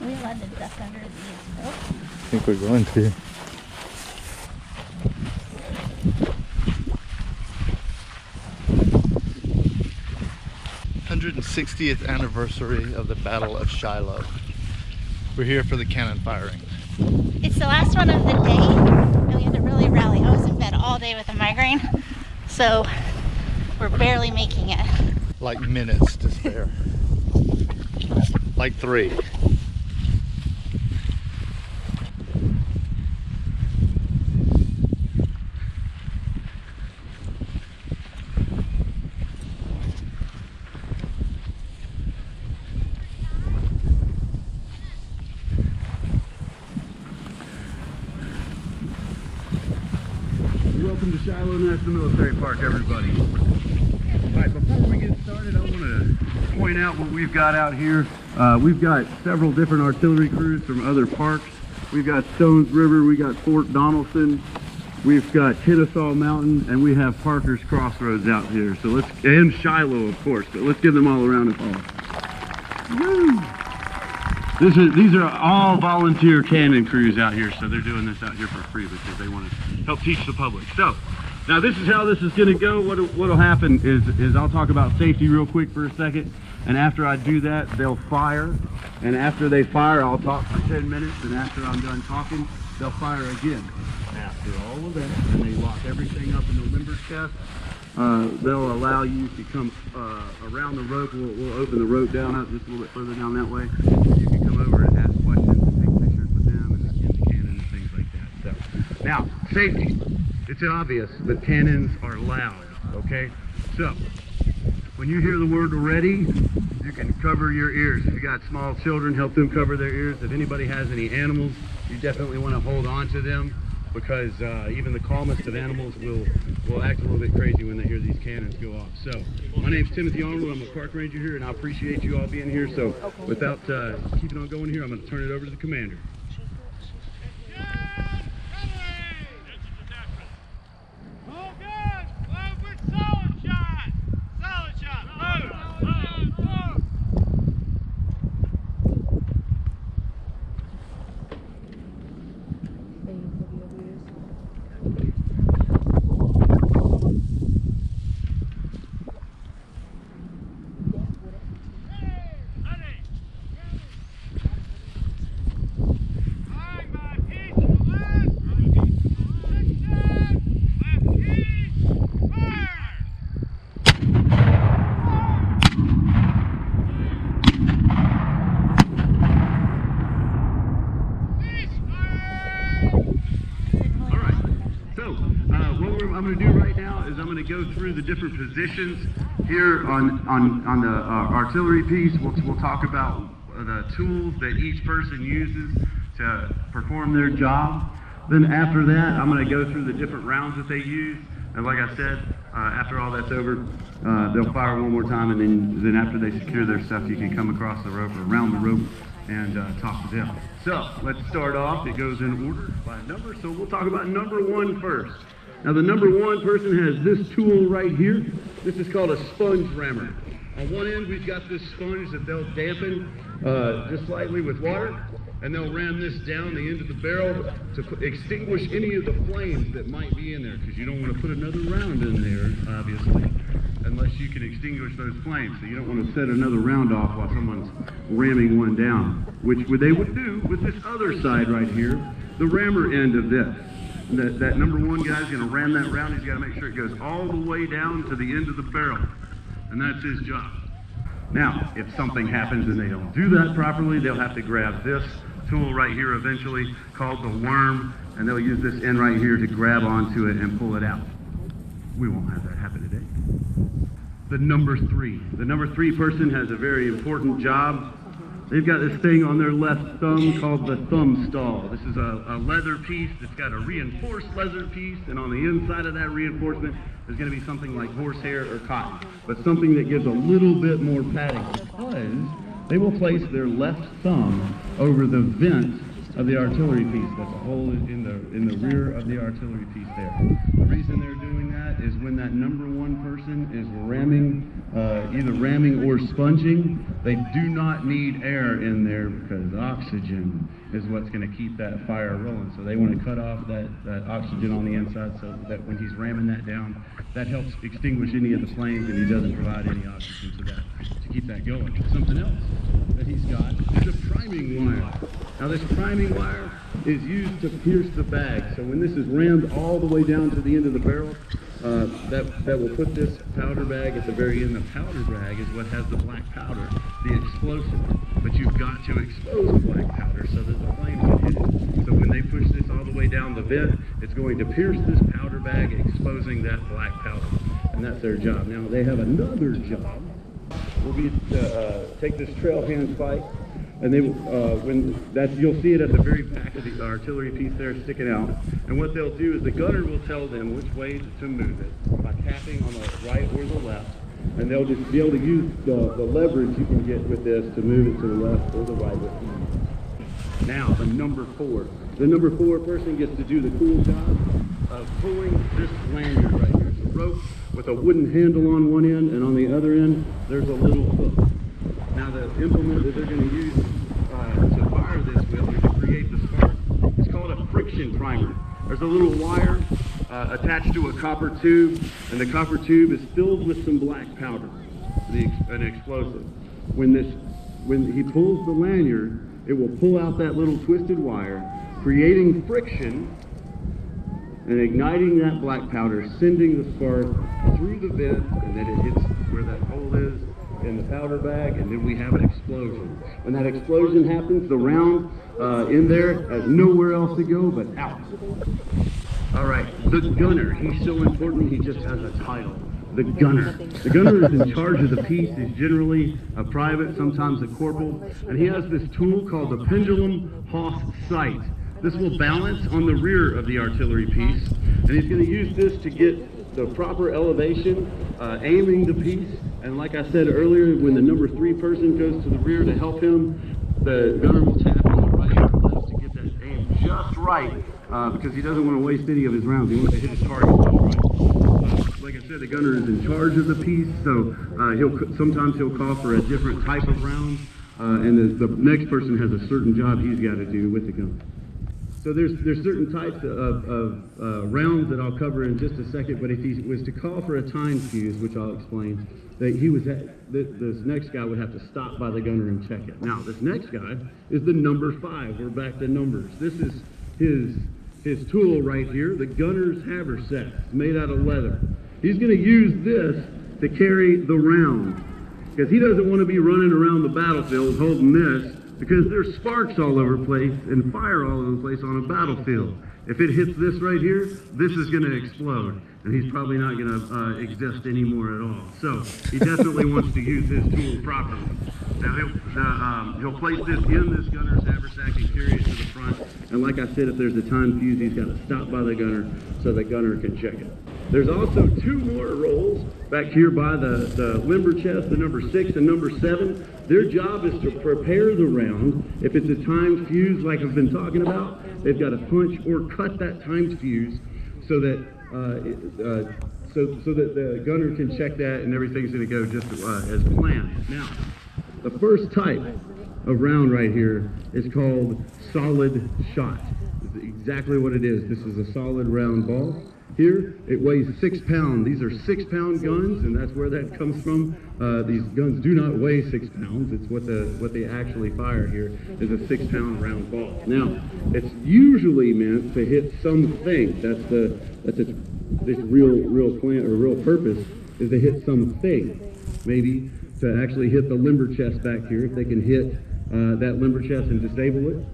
Are we allowed to duck under these? Oh. I think we're going to. '60th anniversary of the Battle of Shiloh. We're here for the cannon firing. It's the last one of the day, and we had to really rally. I was in bed all day with a migraine, so we're barely making it. Like minutes to spare. Like 3. Welcome to Shiloh National Military Park, everybody. Alright, before we get started, I want to point out what we've got out here. We've got several different artillery crews from other parks. We've got Stones River, we got Fort Donaldson, we've got Kennesaw Mountain, and we have Parker's Crossroads out here. So let's, and Shiloh, of course, but let's give them all a round of applause. Woo! These are all volunteer cannon crews out here, so they're doing this out here for free because they want to help teach the public. So, now this is how this is going to go. What'll happen is I'll talk about safety real quick for a second, and after I do that, they'll fire, and after they fire, I'll talk for 10 minutes, and after I'm done talking, they'll fire again. After all of that, and they lock everything up in the limber chest, they'll allow you to come around the rope. We'll open the rope down up just a little bit further down that way. You can come over and ask questions and take pictures with them and the cannon and things like that. So, now, safety. It's obvious that cannons are loud, okay? So, when you hear the word ready, you can cover your ears. If you got small children, help them cover their ears. If anybody has any animals, you definitely want to hold on to them, because even the calmest of animals will act a little bit crazy when they hear these cannons go off. So, my name's Timothy Arnold. I'm a park ranger here, and I appreciate you all being here. So, without keeping on going here, I'm going to turn it over to the commander. I'm going to do right now is I'm going to go through the different positions here on the artillery piece. We'll talk about the tools that each person uses to perform their job. Then after that, I'm going to go through the different rounds that they use. And like I said, after all that's over, they'll fire one more time, and then after they secure their stuff, you can come across the rope or around the rope and talk to them. So let's start off. It goes in order by number. So we'll talk about number 1 first. Now the number 1 person has this tool right here. This is called a sponge rammer. On one end we've got this sponge that they'll dampen just slightly with water, and they'll ram this down the end of the barrel to extinguish any of the flames that might be in there, because you don't want to put another round in there, obviously, unless you can extinguish those flames. So you don't want to set another round off while someone's ramming one down, which they would do with this other side right here, the rammer end of this. That number 1 guy's going to ram that round. He's got to make sure it goes all the way down to the end of the barrel, and that's his job. Now, if something happens and they don't do that properly, they'll have to grab this tool right here eventually, called the worm, and they'll use this end right here to grab onto it and pull it out. We won't have that happen today. The number 3. The number 3 person has a very important job. They've got this thing on their left thumb called the thumb stall. This is a leather piece that's got a reinforced leather piece, and on the inside of that reinforcement is going to be something like horsehair or cotton, but something that gives a little bit more padding, because they will place their left thumb over the vent of the artillery piece. That's a hole in the rear of the artillery piece there. The reason they're doing that is when that number one person is ramming, either ramming or sponging. They do not need air in there because oxygen is what's going to keep that fire rolling. So they want to cut off that oxygen on the inside so that when he's ramming that down, that helps extinguish any of the flames, and he doesn't provide any oxygen to keep that going. Something else that he's got is a priming wire. Now this priming wire is used to pierce the bag. So when this is rammed all the way down to the end of the barrel, that will put this powder bag at the very end. The powder bag is what has the black powder, the explosive. But you've got to expose the black powder so that the flames can hit it. So when they push this all the way down the vent, it's going to pierce this powder bag, exposing that black powder. And that's their job. Now they have another job. Will be to take this trail hand spike, and they you'll see it at the very back of the artillery piece there sticking out. And what they'll do is the gunner will tell them which way to move it by tapping on the right or the left, and they'll just be able to use the leverage you can get with this to move it to the left or the right with ease. Now the number 4. The number 4 person gets to do the cool job of pulling this lanyard right here. It's a rope with a wooden handle on one end, and on the other end there's a little hook. Now the implement that they're going to use to fire this with, or to create the spark, is called a friction primer. There's a little wire attached to a copper tube, and the copper tube is filled with some black powder, an explosive. When he pulls the lanyard, it will pull out that little twisted wire, creating friction and igniting that black powder, sending the spark through the vent, and then it hits where that hole is in the powder bag, and then we have an explosion. When that explosion happens, the round in there has nowhere else to go but out. All right, the gunner, he's so important, he just has a title. The gunner. The gunner is in charge of the piece. He's generally a private, sometimes a corporal, and he has this tool called the pendulum Hoss sight. This will balance on the rear of the artillery piece, and he's going to use this to get the proper elevation, aiming the piece. And like I said earlier, when the number 3 person goes to the rear to help him, the gunner will tap on the right or left to get that aim just right, because he doesn't want to waste any of his rounds. He wants to hit his target just right. Like I said, the gunner is in charge of the piece, so sometimes he'll call for a different type of round, and the next person has a certain job he's got to do with the gun. So there's certain types of rounds that I'll cover in just a second, but if he was to call for a time fuse, which I'll explain, that this next guy would have to stop by the gunner and check it. Now, this next guy is the number 5. We're back to numbers. This is his tool right here, the gunner's haversack. It's made out of leather. He's going to use this to carry the round, because he doesn't want to be running around the battlefield holding this, because there's sparks all over the place and fire all over the place on a battlefield. If it hits this right here, this is going to explode, and he's probably not going to exist anymore at all. So he definitely wants to use his tool properly. Now he'll place this in this gunner's haversack and carry it to the front. And like I said, if there's a time fuse, he's got to stop by the gunner so the gunner can check it. There's also 2 more rolls back here by the limber chest, the number 6 and number 7. Their job is to prepare the round. If it's a timed fuse like I've been talking about, they've got to punch or cut that timed fuse so that so that the gunner can check that and everything's going to go just as planned. Now, the first type of round right here is called solid shot. It's exactly what it is. This is a solid round ball. Here, it weighs 6 pounds. These are 6-pound guns, and that's where that comes from. These guns do not weigh 6 pounds. It's what they actually fire here is a 6-pound round ball. Now, it's usually meant to hit something. That's its real plan or real purpose is to hit something. Maybe to actually hit the limber chest back here. If they can hit that limber chest and disable it,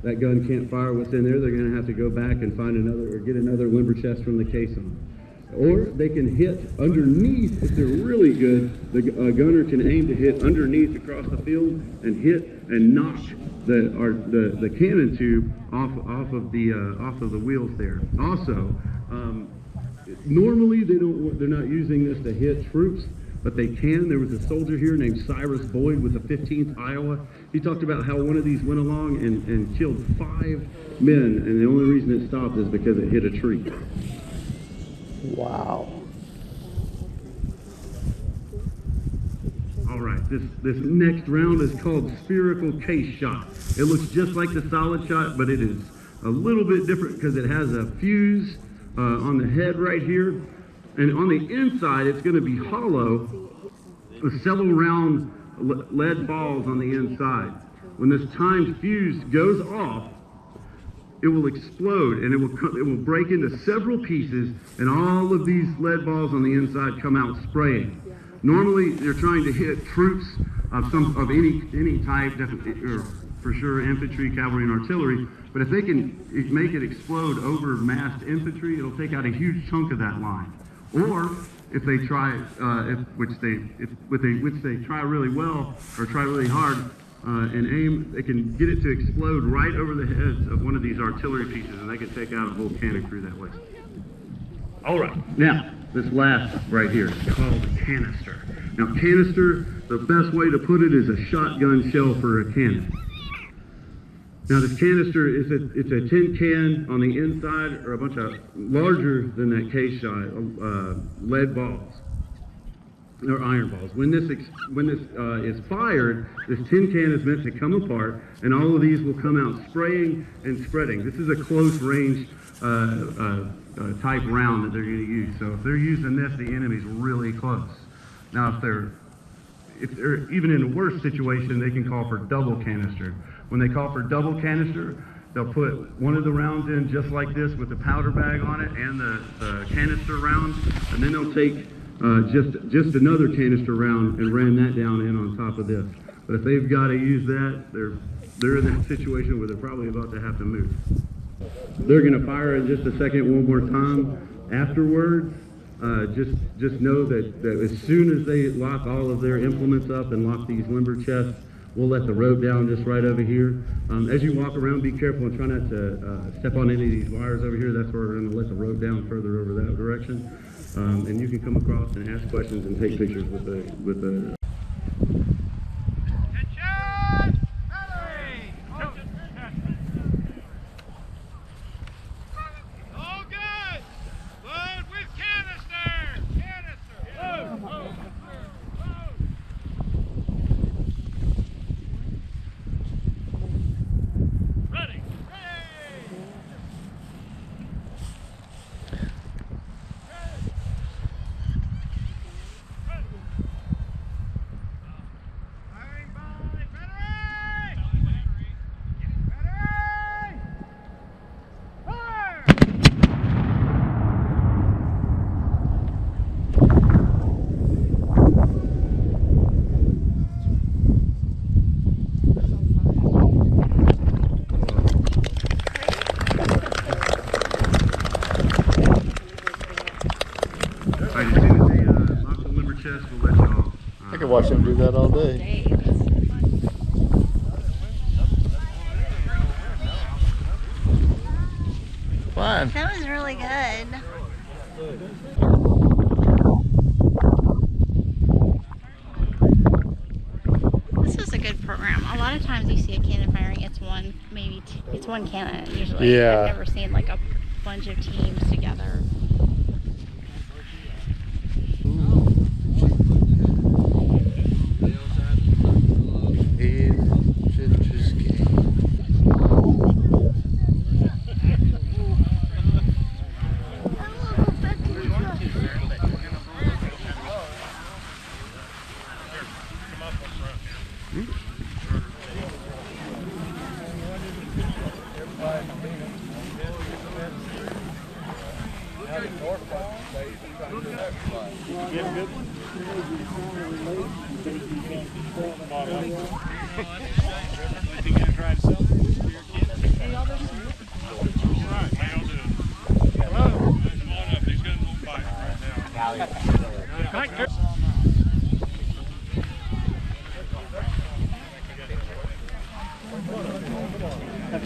that gun can't fire what's in there. They're going to have to go back and find another or get another limber chest from the caisson. Or they can hit underneath. If they're really good, the gunner can aim to hit underneath across the field and hit and knock the cannon tube off of the wheels there. Also, normally they're not using this to hit troops, but they can. There was a soldier here named Cyrus Boyd with the 15th Iowa. He talked about how one of these went along and killed 5 men, and the only reason it stopped is because it hit a tree. Wow. All right, this next round is called spherical case shot. It looks just like the solid shot, but it is a little bit different because it has a fuse on the head right here. And on the inside, it's going to be hollow with several round lead balls on the inside. When this timed fuse goes off, it will explode and it will break into several pieces, and all of these lead balls on the inside come out spraying. Normally, they're trying to hit troops of any type, or for sure infantry, cavalry, and artillery. But if they can make it explode over massed infantry, it'll take out a huge chunk of that line. Or if they try, which they try really well or try really hard and aim, they can get it to explode right over the heads of one of these artillery pieces, and they can take out a whole cannon crew that way. All right, now this last right here is called canister. Now canister, the best way to put it is a shotgun shell for a cannon. Now this canister is it's a tin can on the inside, or a bunch of larger than that case shot, lead balls or iron balls. When this is fired, this tin can is meant to come apart, and all of these will come out spraying and spreading. This is a close range type round that they're going to use. So if they're using this, the enemy's really close. Now if they're even in a worse situation, they can call for double canister. When they call for double canister, they'll put one of the rounds in just like this with the powder bag on it and the canister round, and then they'll take just another canister round and ram that down in on top of this. But if they've got to use that, they're in that situation where they're probably about to have to move. They're going to fire in just a second one more time. Afterwards, just know that as soon as they lock all of their implements up and lock these limber chests, we'll let the rope down just right over here. As you walk around, be careful and try not to step on any of these wires over here. That's where we're going to let the rope down further over that direction. And you can come across and ask questions and take pictures with the I could watch them do that all day. Fine. That was really good. This was a good program. A lot of times you see a cannon firing, it's one, maybe it's one cannon usually. Yeah. I've never seen like a bunch of teams together.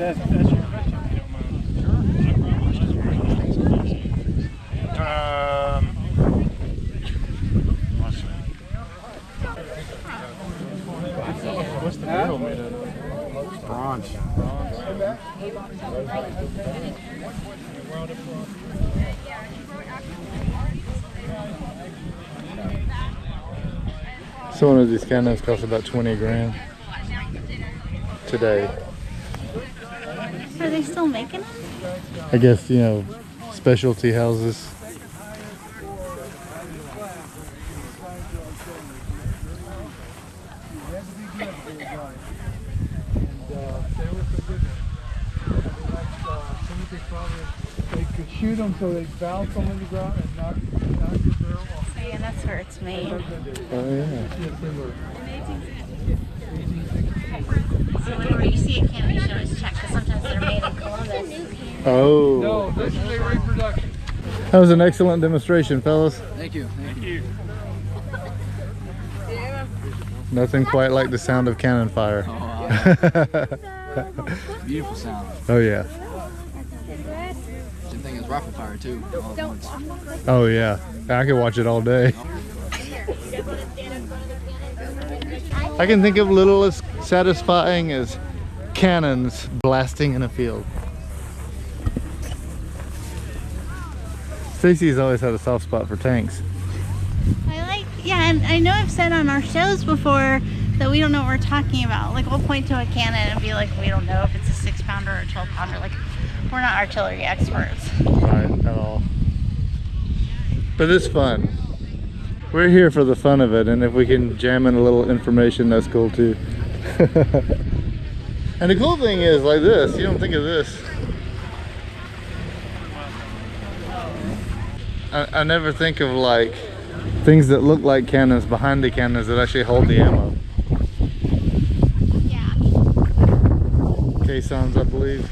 That's your question. What's the barrel made out of? Bronze. So one of these cannons costs about 20 grand today. Are they still making them? I guess, you know, specialty houses. They could shoot them so they bounce them in the ground and knock the barrel off. Oh, yeah, that's where it's made. Oh yeah. So whenever you see a cannon, you should always check, because sometimes they're made in Columbus. Oh. No, this is a reproduction. That was an excellent demonstration, fellas. Thank you. Thank you. Nothing quite like the sound of cannon fire. Beautiful sound. Oh yeah. Same thing as rifle fire too. All at once. Oh yeah. I could watch it all day. I can think of little as satisfying as cannons blasting in a field. Stacey's always had a soft spot for tanks. Yeah, and I know I've said on our shows before that we don't know what we're talking about. Like, we'll point to a cannon and be like, we don't know if it's a 6-pounder or a 12-pounder. Like, we're not artillery experts. Right, at all. But it's fun. We're here for the fun of it, and if we can jam in a little information, that's cool too. And the cool thing is, like this, you don't think of this. I never think of like things that look like cannons behind the cannons that actually hold the ammo. Yeah. Caissons, I believe.